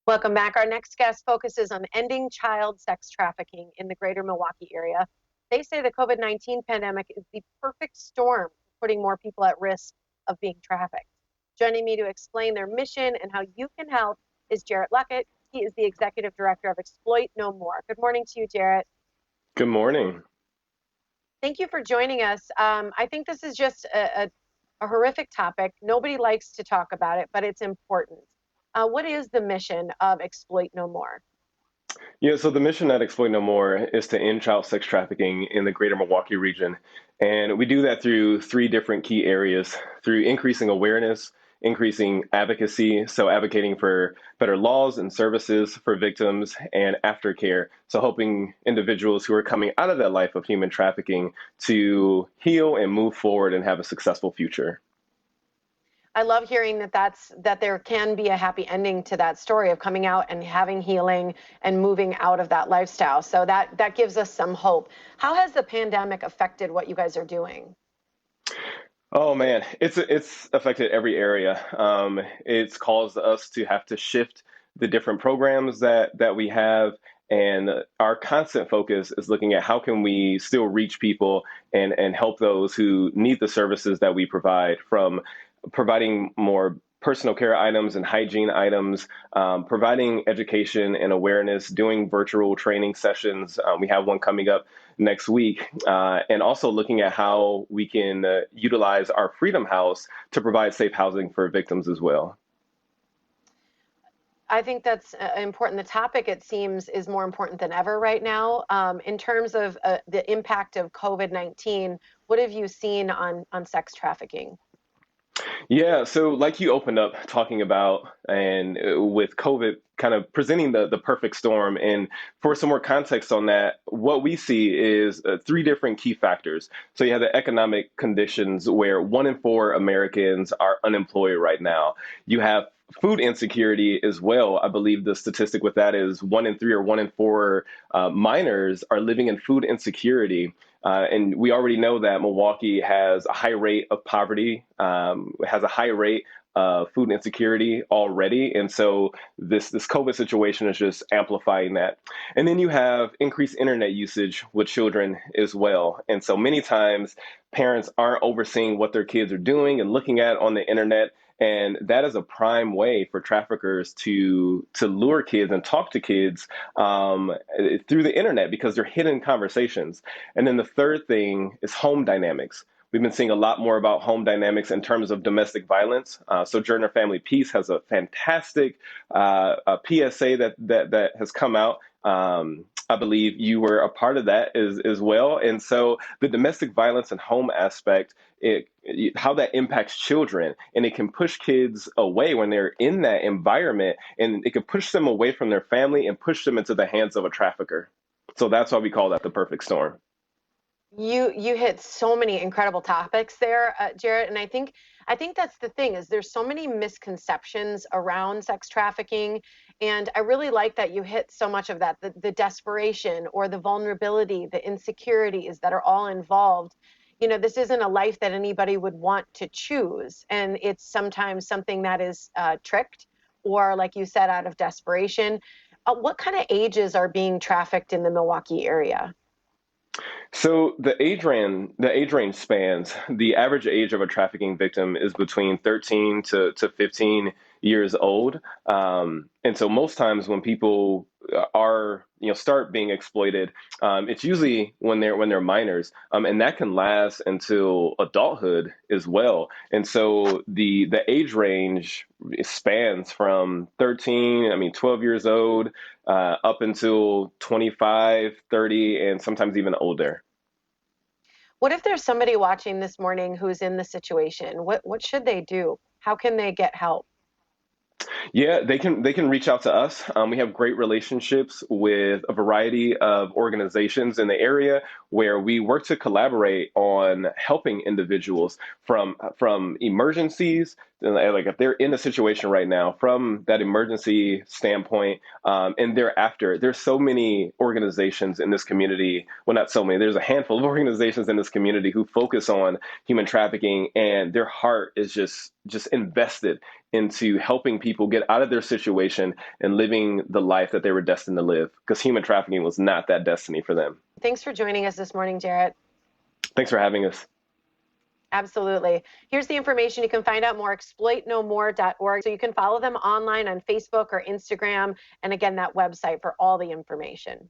Welcome back. Our next guest focuses on ending child sex trafficking in the greater Milwaukee area. They say the COVID-19 pandemic is the perfect storm for putting more people at risk of being trafficked. Joining me to explain their mission and how you can help is Jarrett Luckett. He is the executive director of Exploit No More. Good morning to you, Jarrett. Good morning. Thank you for joining us. I think this is just a horrific topic. Nobody likes to talk about it, but it's important. What is the mission of Exploit No More? Yeah, so the mission at Exploit No More is to end child sex trafficking in the greater Milwaukee region. And we do that through three different key areas through increasing awareness, increasing advocacy, so advocating for better laws and services for victims, and aftercare, so helping individuals who are coming out of that life of human trafficking to heal and move forward and have a successful future. I love hearing that there can be a happy ending to that story of coming out and having healing and moving out of that lifestyle. So that gives us some hope. How has the pandemic affected what you guys are doing? Oh man, it's affected every area. It's caused us to have to shift the different programs that we have, and our constant focus is looking at how can we still reach people and help those who need the services that we provide, from providing more personal care items and hygiene items, providing education and awareness, doing virtual training sessions. We have one coming up next week, and also looking at how we can utilize our Freedom House to provide safe housing for victims as well. I think that's important. The topic, it seems, is more important than ever right now. In terms of the impact of COVID-19, what have you seen on sex trafficking? Yeah, so like you opened up talking about, and with COVID kind of presenting the perfect storm. And for some more context on that, what we see is three different key factors. So you have the economic conditions where 1 in 4 Americans are unemployed right now. You have food insecurity as well. I believe the statistic with that is 1 in 3 or 1 in 4 minors are living in food insecurity. And we already know that Milwaukee has a high rate of poverty, has a high rate of food insecurity already. And so this COVID situation is just amplifying that. And then you have increased internet usage with children as well. And so many times parents aren't overseeing what their kids are doing and looking at on the internet. And that is a prime way for traffickers to lure kids and talk to kids through the internet, because they're hidden conversations. And then the third thing is home dynamics. We've been seeing a lot more about home dynamics in terms of domestic violence. Sojourner Family Peace has a fantastic PSA that has come out. I believe you were a part of that as well. And so the domestic violence and home aspect, how that impacts children, and it can push kids away when they're in that environment, and it can push them away from their family and push them into the hands of a trafficker. So that's why we call that the perfect storm. You hit so many incredible topics there, Jarrett, and I think that's the thing is there's so many misconceptions around sex trafficking, and I really like that you hit so much of that, the desperation or the vulnerability, the insecurities that are all involved. This isn't a life that anybody would want to choose, and it's sometimes something that is tricked or, like you said, out of desperation. What kind of ages are being trafficked in the Milwaukee area? So the age range spans. The average age of a trafficking victim is between 13 to 15 years old. And so most times when people are start being exploited, it's usually when they're minors, and that can last until adulthood as well. And so the age range spans from 13, 12 years old, up until 25, 30, and sometimes even older. What if there's somebody watching this morning who's in the situation? What should they do? How can they get help? Yeah, they can reach out to us. We have great relationships with a variety of organizations in the area where we work to collaborate on helping individuals from emergencies, like if they're in a situation right now, from that emergency standpoint, and thereafter. There's so many organizations in this community. Well, not so many. There's a handful of organizations in this community who focus on human trafficking, and their heart is just invested into helping people get out of their situation and living the life that they were destined to live, because human trafficking was not that destiny for them. Thanks for joining us this morning, Jarrett. Thanks for having us. Absolutely. Here's the information. You can find out more, exploitnomore.org. So you can follow them online on Facebook or Instagram. And again, that website for all the information.